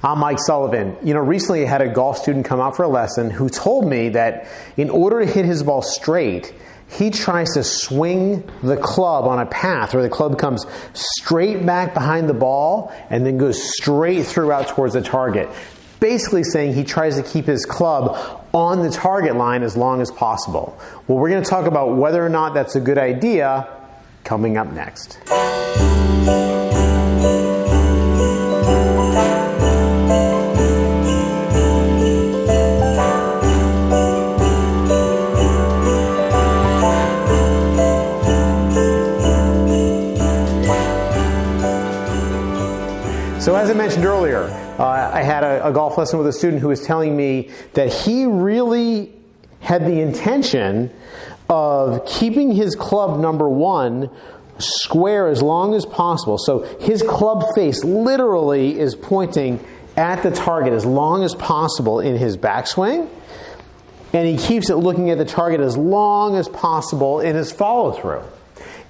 I'm Mike Sullivan. Recently I had a golf student come out for a lesson who told me that in order to hit his ball straight, he tries to swing the club on a path where the club comes straight back behind the ball and then goes straight through out towards the target. Basically saying he tries to keep his club on the target line as long as possible. Well, we're going to talk about whether or not that's a good idea coming up next. So as I mentioned earlier, I had a golf lesson with a student who was telling me that he really had the intention of keeping his club number one square as long as possible. So his club face literally is pointing at the target as long as possible in his backswing, and he keeps it looking at the target as long as possible in his follow-through.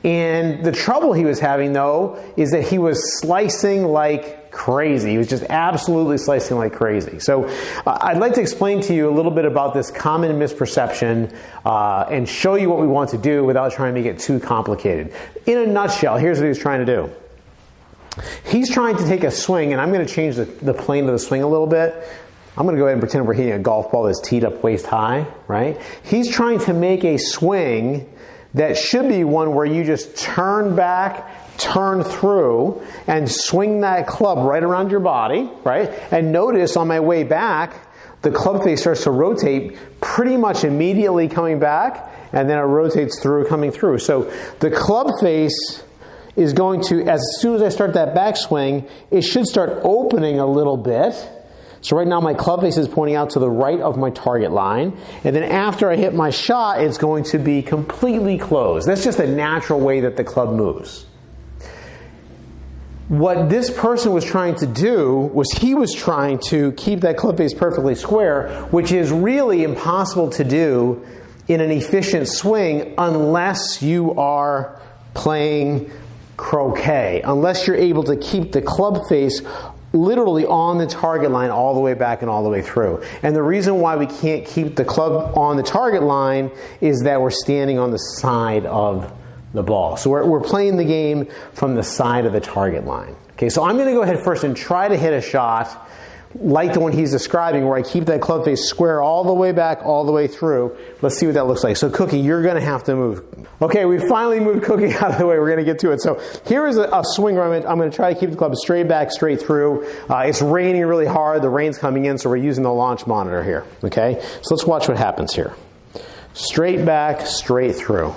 And the trouble he was having, though, is that he was slicing like crazy. He was just absolutely slicing like crazy. So I'd like to explain to you a little bit about this common misperception and show you what we want to do without trying to make it too complicated. In a nutshell, here's what he's trying to do. He's trying to take a swing, and I'm going to change the plane of the swing a little bit. I'm going to go ahead and pretend we're hitting a golf ball that's teed up waist high, right? He's trying to make a swing that should be one where you just turn back, turn through, and swing that club right around your body, right? And notice on my way back, the club face starts to rotate pretty much immediately coming back, and then it rotates through, coming through. So the club face is going to, as soon as I start that backswing, it should start opening a little bit. So right now my club face is pointing out to the right of my target line. And then after I hit my shot, it's going to be completely closed. That's just a natural way that the club moves. What this person was trying to do was he was trying to keep that club face perfectly square, which is really impossible to do in an efficient swing unless you are playing croquet, unless you're able to keep the club face literally on the target line all the way back and all the way through. And the reason why we can't keep the club on the target line is that we're standing on the side of the ball. So we're playing the game from the side of the target line. Okay, so I'm going to go ahead first and try to hit a shot like the one he's describing, where I keep that club face square all the way back, all the way through. Let's see what that looks like. So Cookie, you're going to have to move. Okay, we finally moved Cookie out of the way. We're going to get to it. So here is a swing where I'm going to try to keep the club straight back, straight through. It's raining really hard. The rain's coming in, so we're using the launch monitor here. Okay, so let's watch what happens here. Straight back, straight through.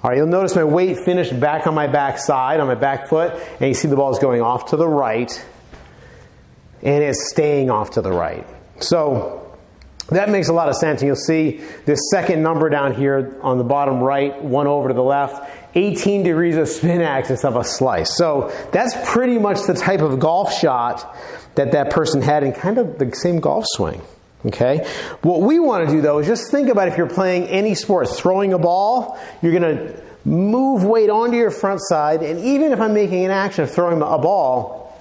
All right, you'll notice my weight finished back on my back side, on my back foot, and you see the ball is going off to the right, and it's staying off to the right. So that makes a lot of sense, and you'll see this second number down here on the bottom right, one over to the left, 18 degrees of spin axis of a slice. So that's pretty much the type of golf shot that that person had in kind of the same golf swing. Okay, what we want to do though is just think about if you're playing any sport, throwing a ball, you're going to move weight onto your front side, and even if I'm making an action of throwing a ball,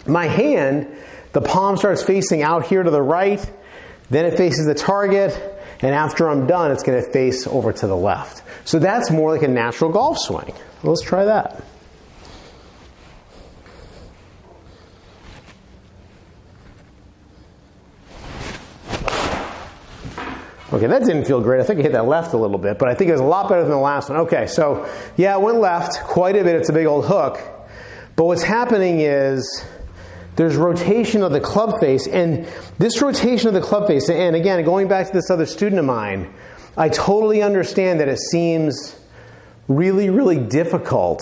my hand, the palm starts facing out here to the right, then it faces the target, and after I'm done, it's going to face over to the left. So that's more like a natural golf swing. Let's try that. Okay, that didn't feel great. I think I hit that left a little bit, but I think it was a lot better than the last one. Okay, so yeah, it went left quite a bit. It's a big old hook. But what's happening is there's rotation of the club face, and this rotation of the club face, and again, going back to this other student of mine, I totally understand that it seems really, really difficult.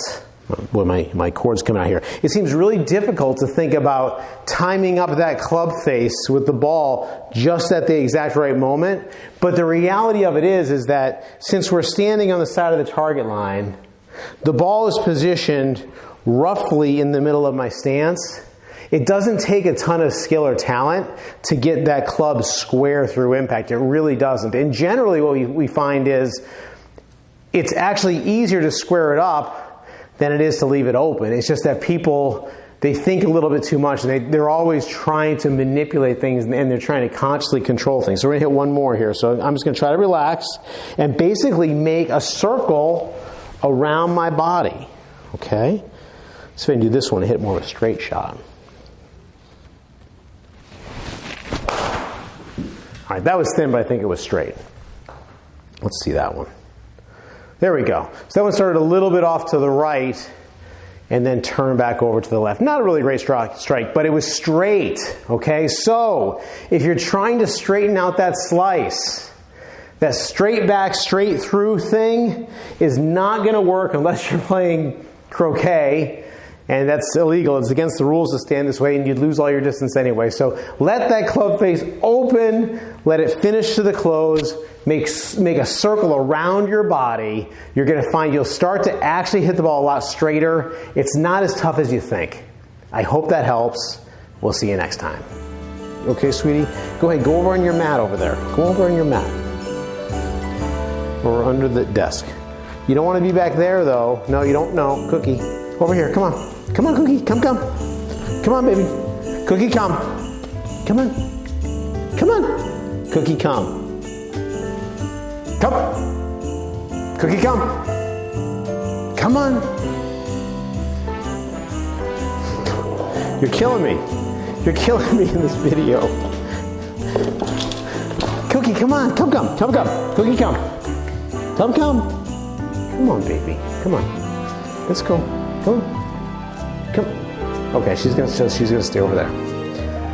Well, my cord's coming out here. It seems really difficult to think about timing up that club face with the ball just at the exact right moment. But the reality of it is that since we're standing on the side of the target line, the ball is positioned roughly in the middle of my stance. It doesn't take a ton of skill or talent to get that club square through impact. It really doesn't. And generally what we find is it's actually easier to square it up than it is to leave it open. It's just that people, they think a little bit too much, and they're always trying to manipulate things, and they're trying to consciously control things. So we're going to hit one more here. So I'm just going to try to relax and basically make a circle around my body. Okay? So I'm going to do this one and hit more of a straight shot. All right, that was thin, but I think it was straight. Let's see that one. There we go. So that one started a little bit off to the right and then turned back over to the left. Not a really great strike, but it was straight. Okay, so if you're trying to straighten out that slice, that straight back, straight through thing is not going to work unless you're playing croquet. And that's illegal. It's against the rules to stand this way, and you'd lose all your distance anyway. So let that club face open. Let it finish to the close. Make a circle around your body. You're going to find you'll start to actually hit the ball a lot straighter. It's not as tough as you think. I hope that helps. We'll see you next time. Okay, sweetie? Go ahead. Go over on your mat over there. Go over on your mat. Or under the desk. You don't want to be back there, though. No, you don't. No. Cookie. Over here. Come on. Come on, Cookie. Come. Come on, baby. Cookie, come. Come on. Come on. Cookie, come. Come. Cookie, come. Come on. You're killing me. You're killing me in this video. Cookie, come on. Come. Cookie, come. Come. Come on, baby. Come on. Let's go. Come on. Come. Okay, she's gonna stay over there.